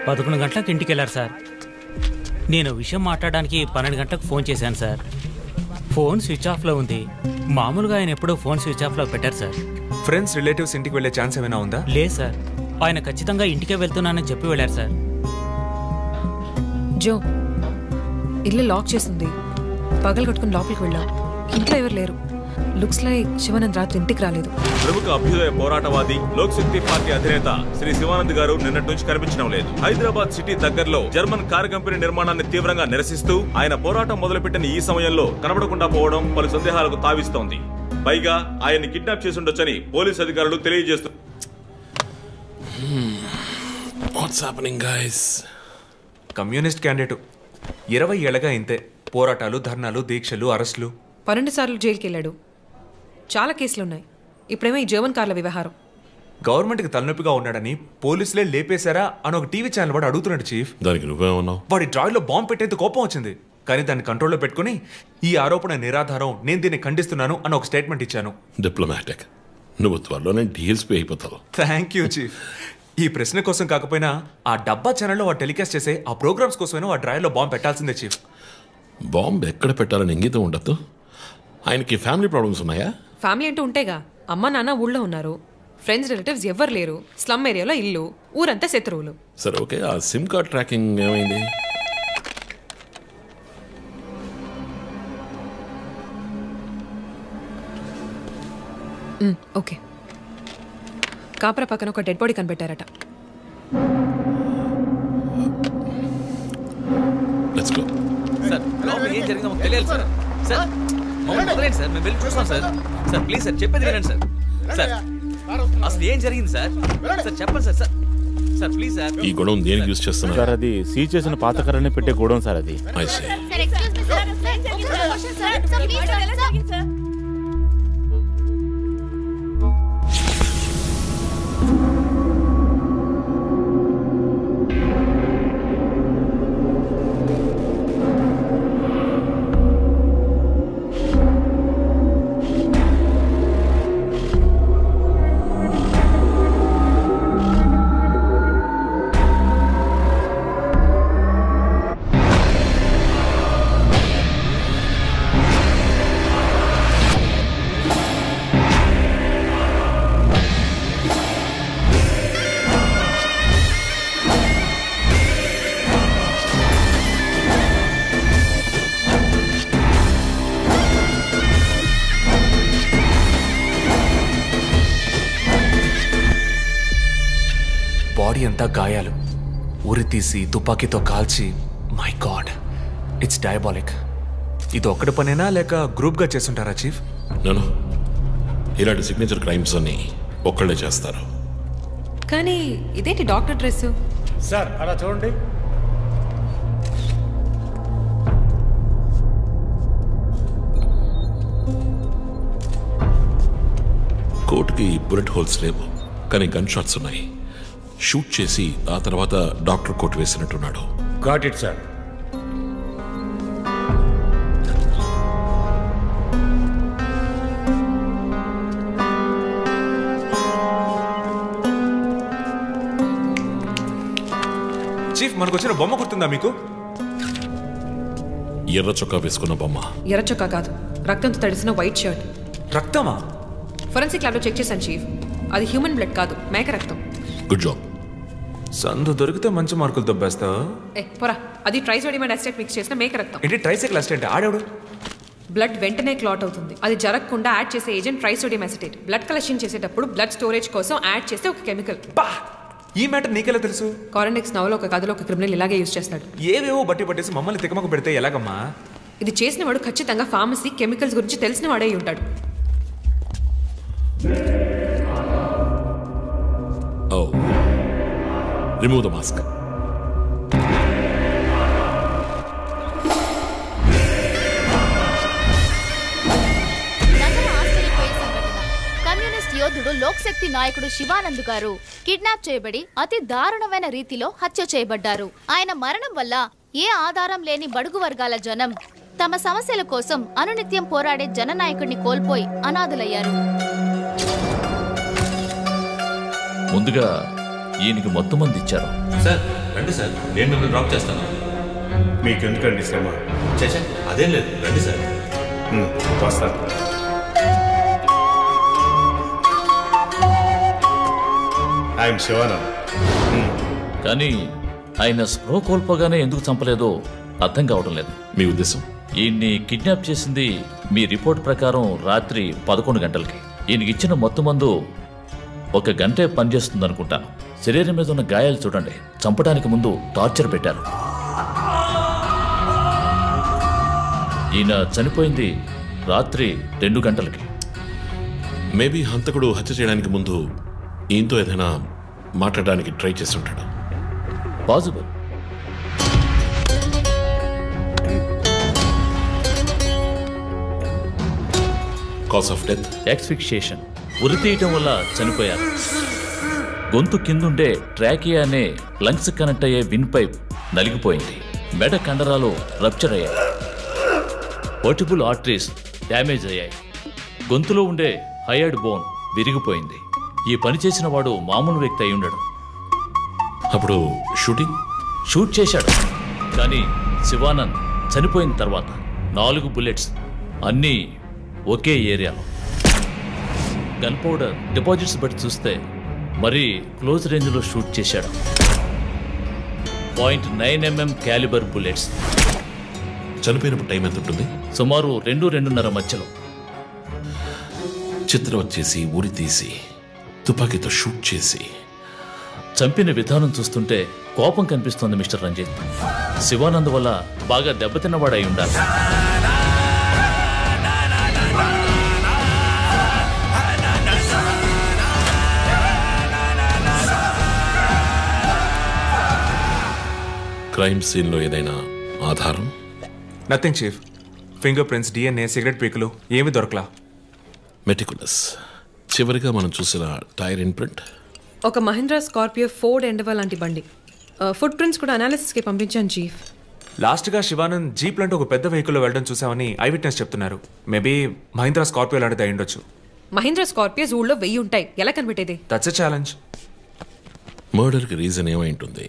11 గంటలకు ఇంటికి వెళ్ళారు సార్. నేను విషయం మాట్లాడడానికి 12 గంటలకు ఫోన్ చేశాను సార్. ఫోన్ స్విచ్ ఆఫ్లో ఉంది. మామూలుగా ఆయన ఎప్పుడూ ఫోన్ స్విచ్ ఆఫ్లో పెట్టారు సార్. ఫ్రెండ్స్ రిలేటివ్స్ ఇంటికి వెళ్ళే ఛాన్స్ ఏమైనా ఉందా? లేదు సార్, ఆయన ఖచ్చితంగా ఇంటికే వెళ్తున్నానని చెప్పి వెళ్ళారు సార్. జో, ఇల్లు లాక్ చేస్తుంది. పగలు కట్టుకుని లోపలికి వెళ్ళాం. ఇంట్లో ఎవరు లేరు. లుక్స్ లైక్ శివానంద్ రాత్రి ఇంటికి రాలేదు. ప్రముఖ అభ్యుదయ పోరాటవాది లోక్ శక్తి పార్టీ అధినేత శ్రీ శివానంద్ గారు నిన్నటి నుంచి కనిపించడం లేదు. హైదరాబాద్ సిటీ దగ్గరలో జర్మన్ కారు కంపెనీ నిర్మాణాన్ని తీవ్రంగా నిరసిస్తూ ఆయన పోరాటం మొదలుపెట్టిన ఈ సమయంలో కనబడకుండా పోవడం పలు సందేహాలకు తావిస్తోంది. పైగా ఆయన్ని కిడ్నాప్ చేసి ఉండొచ్చని పోలీసు అధికారులు తెలియజేస్తున్నారు. కమ్యూనిస్ట్ క్యాండిడేట్ 20 ఏళ్లగా ఇంతే. పోరాటాలు, ధర్నాలు, దీక్షలు, అరెస్టులు. 12 సార్లు జైలుకి వెళ్ళాడు. చాలా కేసులున్నాయి. ఇప్పుడేమో ఈ జర్మన్ కార్ల వ్యవహారం. గవర్నమెంట్కి తలనొప్పిగా ఉన్నాడని పోలీసులే లేపేశారా అని ఒక టీవీ ఛానల్ వాడు అడుగుతున్నాడు చీఫ్. దానికి నువ్వేమన్నావు? వాడి డ్రాయిలో బాంబు పెట్టేందుకు కోపం వచ్చింది, కానీ దాన్ని కంట్రోల్లో పెట్టుకుని ఈ ఆరోపణ నిరాధారం, నేను దీన్ని ఖండిస్తున్నాను అని ఒక స్టేట్మెంట్ ఇచ్చాను. డిప్లొమాటిక్. నువ్వు త్వరలోనే డీఎల్స్పీ అయిపోతావు. Thank you chief. ఈ ప్రశ్న కోసం కాకపోయినా ఆ డబ్బా ఛానల్లో వాడు టెలికాస్ట్ చేసే ఆ ప్రోగ్రామ్స్ కోసమైనా వాడి డ్రాయిలో బాంబు పెట్టాల్సిందే చీఫ్. బాంబు ఎక్కడ పెట్టాలని ఇంగితం ఉండదు. ఆయనకి ఫ్యామిలీ ప్రాబ్లమ్స్ ఉన్నాయా? ఫ్యామిలీ అంటూ ఉంటేగా. అమ్మ నాన్న ఊళ్ళో ఉన్నారు. ఫ్రెండ్స్ రిలేటివ్స్ ఎవ్వరు లేరు. స్లమ్ ఏరియాలో ఇల్లు, ఊరంతా శత్రువులు. సరే ఓకే, ఆ సిమ్ కార్డ్ ట్రాకింగ్ ఏమైంది? ఓకే. కాపరా పక్కన ఒక డెడ్ బాడీ కనిపెట్టారట. Let's go. సార్ లోపల ఏం జరిగిందో మాకు తెలియాలి సార్. సార్ మమ్మల్ని వదిలేండి సార్, మేము వెళ్ళి చూస్తాం సార్. సార్ ప్లీజ్ సార్, చెప్పేది వినండి సార్. సార్ అసలు ఏం జరిగింది సార్? సార్ చెప్పండి sir. Sir sir please sir. ఈ గొడవ దేనికి యూజ్ చేస్తున్నారు సార్? అది సీజ్ చేసిన పాత కర్రని పెట్టే గొడవ సార్. అది ఐ సీ. బాడీ అంతా గాయాలు, ఉరి తీసి తుపాకీతో కాల్చి. My God, it's diabolic. ఇది ఒక్కడి పనేనా లేక గ్రూప్గా చేస్తుంటారా చీఫ్? నేను ఇలాంటి సిగ్నేచర్ క్రైమ్స్ అన్ని ఒక్కళ్ళే చేస్తారు. కానీ ఇదేంటి డాక్టర్ డ్రెస్? సార్ అలా చూడండి. కోట్కి బుల్లెట్ హోల్స్ లేవు, కానీ గన్ షాట్స్ ఉన్నాయి. షూట్ చేసి ఆ తర్వాత డాక్టర్ కోట్ వేసినట్టున్నాడు. Got it sir. చీఫ్, మనకు వచ్చిన బొమ్మ గుర్తుందా మీకు? ఎర్ర చొక్కా వేసుకున్న బొమ్మ. ఎర్ర చొక్కా కాదు, రక్తంతో తడిసిన వైట్ షర్ట్. రక్తమా? ఫోరెన్సిక్ ల్యాబ్లో చెక్ చేశాను చీఫ్. అది హ్యూమన్ బ్లడ్ కాదు, మేక రక్తం. Good job. సందు దొరికితే మంచి మార్కులు దొబ్బేస్తా. పోరా, అది ట్రైసోడియం అసిటేట్ మిక్స్ చేసిన మేక రక్తం. ఏంటి ట్రైసైకిల్ అసిటేట్? ఆడేవాడు? బ్లడ్ వెంటనే క్లాట్ అవుతుంది. అది జరగకుండా యాడ్ చేసే agent trisodium acetate. Blood collection చేసేటప్పుడు బ్లడ్ స్టోరేజ్ కోసం యాడ్ చేసే ఒక కెమికల్. ఈ మ్యాటర్ నీకెలా తెలుసు? కారెండెక్స్ నవలో ఒక కథలో ఒక క్రిమినల్ ఇలాగే యూజ్ చేస్తాడు. ఏవేవో బట్టి పట్టేసి మమ్మల్ని తికమక పెడితే ఎలాగమ్మా? ఇది చేసిన వాడు ఖచ్చితంగా ఫార్మసీ, కెమికల్స్ గురించి తెలిసిన వాడే ఉంటాడు. Oh. Remove the mask. Communist యోధుడు లోక్ శక్తి నాయకుడు శివానంద్ గారు కిడ్నాప్ చేయబడి అతి దారుణమైన రీతిలో హత్య చేయబడ్డారు. ఆయన మరణం వల్ల ఏ ఆధారం లేని బడుగు వర్గాల జనం తమ సమస్యల కోసం అనునిత్యం పోరాడే జననాయకుడిని కోల్పోయి అనాథులయ్యారు. ముందుగా ఈయనకి మొత్తం మంది ఇచ్చారు సార్. రండి సార్, నేను మిమ్మల్ని డ్రాప్ చేస్తాను. మీకెందుకండి శ్రమ? చేసా అదేం లేదు, రండి సార్. వస్తాను. ఐఎమ్ శివానంద్. కానీ ఆయన స్ప్రో కోల్పోగానే ఎందుకు చంపలేదో అర్థం కావడం లేదు. మీ ఉద్దేశం? ఈయన్ని కిడ్నాప్ చేసింది మీ రిపోర్ట్ ప్రకారం రాత్రి 11 గంటలకి. ఈయనకి ఇచ్చిన మొత్తం మందు 1 గంటే పనిచేస్తుంది అనుకుంటాను. శరీరం మీద ఉన్న గాయాలు చూడండి, చంపడానికి ముందు టార్చర్ పెట్టారు. ఈయన చనిపోయింది రాత్రి 2 గంటలకి. మేబీ హంతకుడు హత్య చేయడానికి ముందు ఈయనతో ఏదైనా మాట్లాడడానికి ట్రై చేసి ఉంటాడు. Possible. Cause of death asphyxiation, ఉరి తీయటం వల్ల చనిపోయారు. గొంతు కిందుండే ట్రాకియా అనే లంగ్స్ కనెక్ట్ అయ్యే విన్ పైప్ నలిగిపోయింది. మెడ కండరాలు రప్చర్ అయ్యాయి. వర్టిబుల్ ఆర్టరీస్ డ్యామేజ్ అయ్యాయి. గొంతులో ఉండే హైయర్డ్ బోన్ విరిగిపోయింది. ఈ పని చేసిన వాడు మామూలు వ్యక్తి అయి ఉండడు. అప్పుడు షూట్ చేశాడు. కానీ శివానంద్ చనిపోయిన తర్వాత 4 బుల్లెట్స్, అన్నీ ఒకే ఏరియాలో. గన్ పౌడర్ డిపాజిట్స్ బట్టి చూస్తే మరీ క్లోజ్ రేంజ్లో షూట్ చేశాడు. 0.9 mm క్యాలిబర్ బుల్లెట్స్. చనిపోయినప్పుడు టైం ఎంత ఉంటుంది? సుమారు 2-2:30 మధ్యలో. చిత్రం వచ్చేసి ఉరి తీసి తుపాకీతో షూట్ చేసి చంపిన విధానం చూస్తుంటే కోపం కనిపిస్తోంది మిస్టర్ రంజిత్. శివానంద్ వల్ల బాగా దెబ్బతిన్నవాడై ఉండాలి. క్రైమ్ సీన్లో ఏదైనా ఆధారం? Nothing chief. Finger prints, DNA, cigarette పీకులు ఏమీ దొరకలా. మెటికులస్. చివరిగా మనం చూసిన టైర్ ఇన్ప్రింట్ ఒక మహీంద్రా స్కార్పియో ఫోర్డ్ ఎండవా లాంటి బండి. ఫుట్ ప్రింట్స్ కూడా అనాలిసిస్కి పంపించాను చీఫ్. లాస్ట్గా శివానంద్ జీప్ లాంటి ఒక పెద్ద వెహికల్లో వెళ్ళడం చూసామని ఐ విట్నెస్ చెప్తున్నారు. మేబీ మహీంద్రా స్కార్పియో లాంటిది అయి ఉండొచ్చు. మహీంద్రా స్కార్పియోస్ ఊళ్ళో 1000 ఉంటాయి. ఎలా కనిపెట్టేది? That's a challenge. మర్డర్కి రీజన్ ఏమై ఉంటుంది?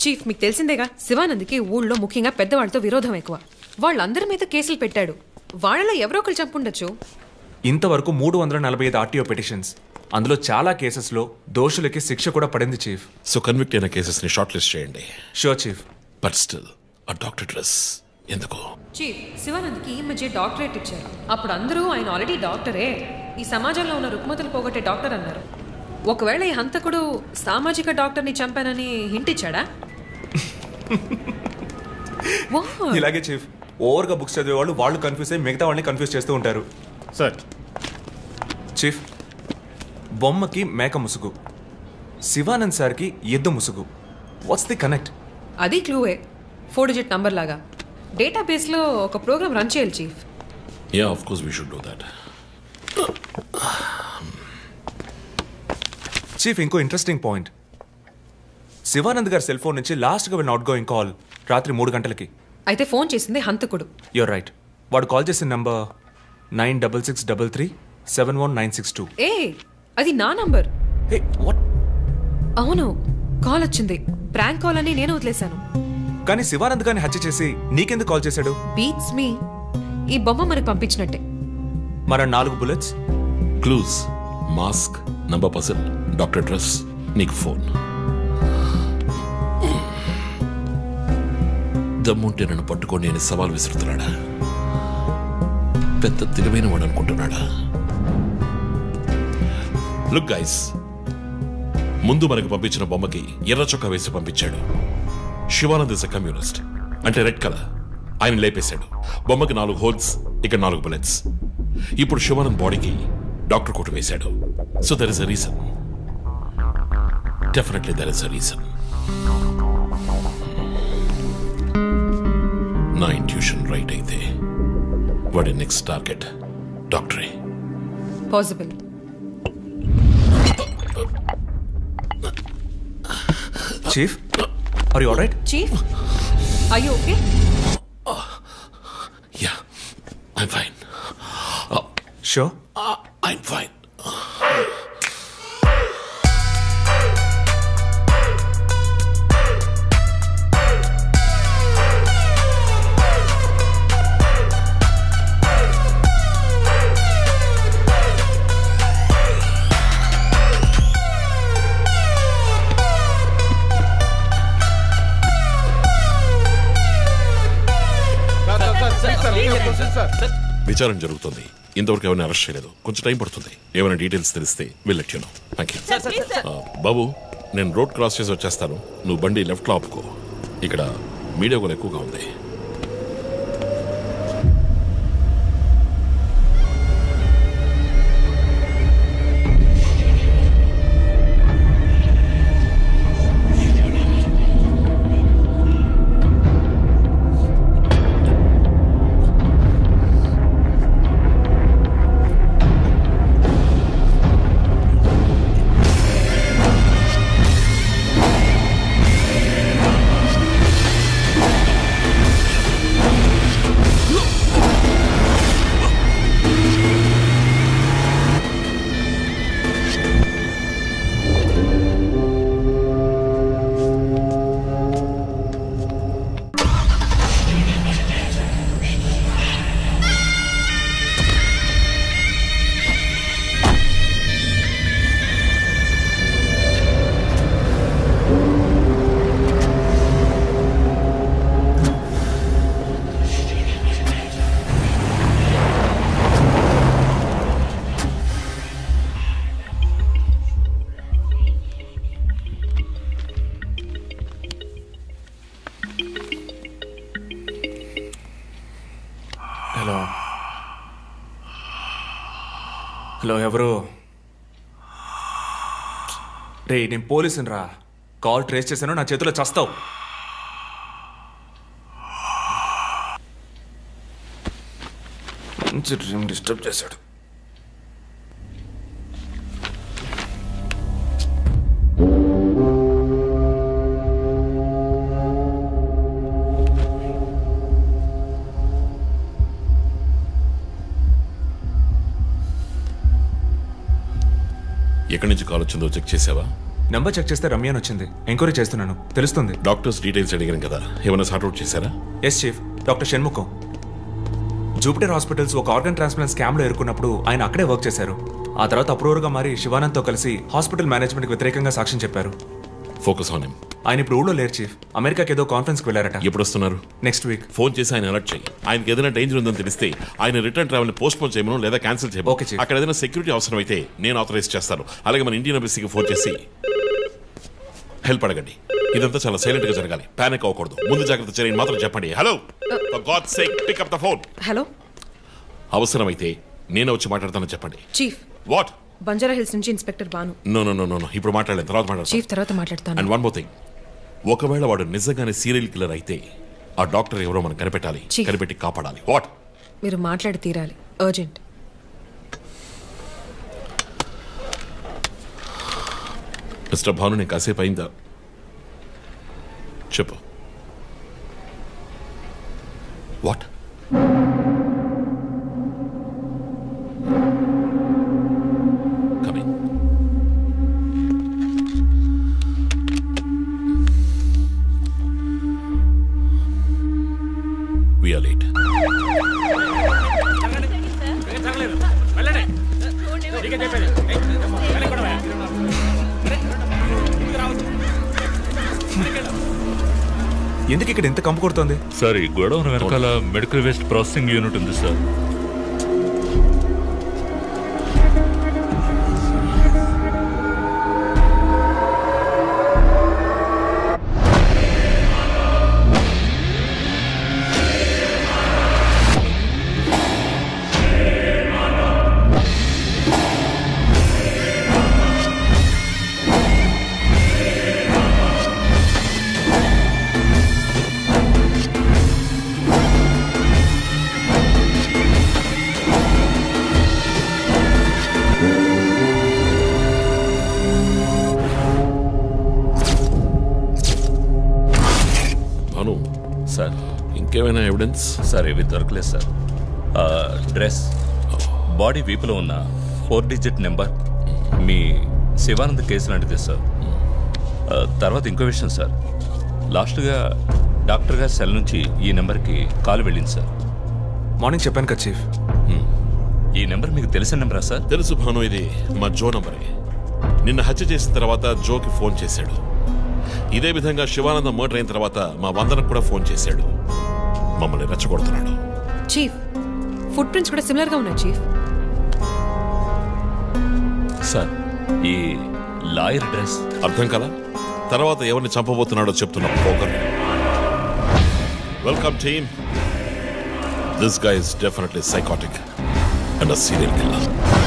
చీఫ్, మీకు తెలిసిందేగా, శివానంద్కి ఊళ్ళో ముఖ్యంగా పెద్దవాళ్ళతో విరోధం ఎక్కువ. వాళ్ళందరి మీద కేసులు పెట్టాడు. వాళ్ళలో ఎవరో ఒకరు చంపుండొచ్చు. ఇంతవరకు 345 RTO పిటిషన్స్. అందులో చాలా కేసెస్లో దోషులకి శిక్ష కూడా పడింది చీఫ్. సో కన్విక్ట్ అయిన కేసెస్ని షార్ట్ లిస్ట్ చేయండి. Sure chief. బట్ స్టిల్ ఆ డాక్టర్ డ్రెస్ ఎందుకు? చీఫ్, శివానంద్కి ఈ మధ్య డాక్టరేట్ ఇచ్చారు. అప్పుడు అందరూ ఆయన ఆల్రెడీ డాక్టరే, ఈ సమాజంలో ఉన్న రుగ్మతలు పోగొట్టే డాక్టర్ అన్నారు. ఒకవేళ ఈ హంతకుడు సామాజిక డాక్టర్ని చంపానని హింట్ ఇచ్చాడా? ఇలాగే చీఫ్, ఓవర్గా బుక్స్ చదివే వాళ్ళు కన్ఫ్యూజ్ అయ్యి మిగతా వాళ్ళని కన్ఫ్యూజ్ చేస్తూ ఉంటారు. సార్. చీఫ్, బొమ్మకి మేక ముసుగు, శివానంద్ సార్కి ఎద్దు ముసుగు. What's the connect? అది క్లూవే. 4 digit నంబర్ లాగా. డేటాబేస్లో ఒక ప్రోగ్రామ్ రన్ చేయాలి chief. Yeah, of course we should do that. Chief, ఇంకో ఇంట్రెస్టింగ్ పాయింట్. శివానంద్ గారి సెల్ ఫోన్ నుంచి లాస్ట్గా వెళ్ళిన అవుట్ గోయింగ్ కాల్ రాత్రి 3 గంటలకి. అయితే ఫోన్ చేసింది హంతకుడు. You're right. వాడు కాల్ చేసిన నంబర్ 9663371962. ఏ, అది నా నంబర్. Hey, what? అవును, కాల్ వచ్చింది. ప్రాంక్ కాల్ అని నేను వదిలేశాను. కానీ శివానంద్ గారిని హత్య చేసి నీకెందుకు కాల్ చేశాడు? బీట్స్ మీ. ఈ బొమ్మ మనకు పంపించినట్టే. మన 4 bullets, clues, mask, number person, doctor dress, నీకు ఫోన్. దమ్ముంటే నన్ను పట్టుకొని నేను సవాల్ విసురుతున్నాడా? పెద్ద తెలివైన వాడు అనుకుంటున్నాడా? లుక్ గైస్, ముందు మనకు పంపించిన బొమ్మకి ఎర్ర చొక్కా వేసి పంపించాడు. శివానంద్ ఇస్ ఎ కమ్యూనిస్ట్, అంటే రెడ్ కలర్. ఆయన లేపేశాడు. బొమ్మకి 4 హోల్స్, ఇక 4 బుల్లెట్స్. ఇప్పుడు శివానంద్ బాడీకి డాక్టర్ కోట్ వేశాడు. So there is a reason. Definitely there is a reason. నా ఇంట్యూషన్ రైట్ అయితే వాడి నెక్స్ట్ టార్గెట్ డాక్టరే. Possible. Chief, are you alright? Chief, are you okay? Yeah, I'm fine. Sure? I'm fine. విచారణ జరుగుతుంది. ఇంతవరకు ఎవరిని arrest చేయలేదు. కొంచెం టైం పడుతుంది. ఏమైనా డీటెయిల్స్ తెలిస్తే వెళ్ళట్టు. Thank you. బాబు, నేను రోడ్ క్రాస్ చేసి వచ్చేస్తాను. నువ్వు బండి లెఫ్ట్లో ఆపుకో. ఇక్కడ మీడియా కూడా ఎక్కువగా ఉంది. హలో, ఎవరు? రే, నేను పోలీసుని రా. కాల్ ట్రేస్ చేశాను, నా చేతిలో చస్తావు. మంచి డ్రీమ్ డిస్టర్బ్ చేశాడు. ఎక్కడి నుంచి కాల్ వచ్చిందో చెక్ చేసావా? నెంబర్ చెక్ చేస్తే రమ్య అని వచ్చింది. ఎంక్వైరీ చేస్తున్నాను, తెలుస్తుంది. డాక్టర్స్ డీటెయిల్స్ అడిగాను కదా, ఏమైనా సార్ట్అవుట్ చేశారా? Yes chief, doctor Shanmukham. Jupiter hospitals ఒక ఆర్గన్ ట్రాన్స్ప్లాంట్ స్కామ్లో ఎరుకున్నప్పుడు ఆయన అక్కడే వర్క్ చేశారు. ఆ తర్వాత అప్రూవర్గా మారి శివానంద్తో కలిసి హాస్పిటల్ మేనేజ్మెంట్కి వ్యతిరేకంగా సాక్ష్యం చెప్పారు. Focus on him. ఆయన ఇప్పుడు ఊళ్ళో లేరు చీఫ్. అమెరికాకి ఏదో కాన్ఫరెన్స్కి వెళ్ళారట. ఎప్పుడు వస్తున్నారు? Next week. ఫోన్ చేసి ఆయన అలర్ట్ చేయి. ఆయనకి ఏదైనా డేంజర్ ఉందని తెలిస్తే ఆయన రిటర్న్ ట్రావెల్ పోస్ట్ పోన్ చేయమను లేదా క్యాన్సిల్ చేయమను. Okay chief. అక్కడ ఏదైనా సెక్యూరిటీ అవసరం అయితే నేను ఆథరైజ్ చేస్తాను. అలాగే మన ఇండియన్ ఎంబసీకి ఫోన్ చేసి హెల్ప్ అడగండి. ఇదంతా చాలా సైలెంట్ గా జరగాలి. పానిక్ అవ్వకూడదు. ముందు జాగ్రత్త చర్యని మాత్రం చెప్పండి. Hello, for God's sake pick up the phone. Hello, అవసరమైతే నేను వచ్చి మాట్లాడతానని చెప్పండి. చీఫ్. వాట్? బంజారా హిల్స్ నుంచి inspector Banu. No no no no, ఇప్పుడు మాట్లాడలేదు, తర్వాత మాట్లాడతాను. చీఫ్, తర్వాత మాట్లాడతాను. అండ్ వన్ మోర్ థింగ్, ఒకవేళ వాడు నిజంగానే సీరియల్ కిల్లర్ అయితే ఆ డాక్టర్ ఎవరో మనం కనిపెట్టాలి, కనిపెట్టి కాపాడాలి. వాట్? మీరు మాట్లాడి తీరాలి, అర్జెంట్. మిస్టర్ భాను, నేను కాసేపు అయిందా? చెప్పు. వాట్? We are late. ఎందుకు ఇక్కడ ఎంత కంపు కొడుతుంది? సార్, ఈ గొడవను వెనకాల మెడికల్ వేస్ట్ ప్రాసెసింగ్ యూనిట్ ఉంది సార్. సార్, ఇంకేమైనా ఎవిడెన్స్? సార్, ఇవి దొరకలేదు సార్. డ్రెస్, బాడీ వీపులో ఉన్న 4 డిజిట్ నెంబర్ మీ శివానంద్ కేసు లాంటిది సార్. తర్వాత ఇంకో విషయం సార్, లాస్ట్గా డాక్టర్ గారి సెల్ నుంచి ఈ నెంబర్కి కాల్ వెళ్ళింది సార్. మార్నింగ్ చెప్పాను కదా చీఫ్. ఈ నెంబర్ మీకు తెలిసిన నెంబరా సార్? తెలుసు భాను, ఇది మా జో నంబరే. నిన్న హత్య చేసిన తర్వాత జోకి ఫోన్ చేశాడు. ఇదే విధంగా శివానంద మర్డర్ అయిన తర్వాత మా వందనకు కూడా ఫోన్ చేశాడు. మమ్మల్ని రెచ్చగొడుతున్నాడు. చీఫ్, ఫుట్ ప్రింట్స్ కూడా సిమిలర్ గా ఉన్నాయి చీఫ్. సార్ ఈ లాయర్ డ్రెస్ అర్థం కదా? తర్వాత ఎవరిని చంపబోతున్నాడో చెప్తున్నా poker. Welcome team. This guy is definitely psychotic and a serial killer.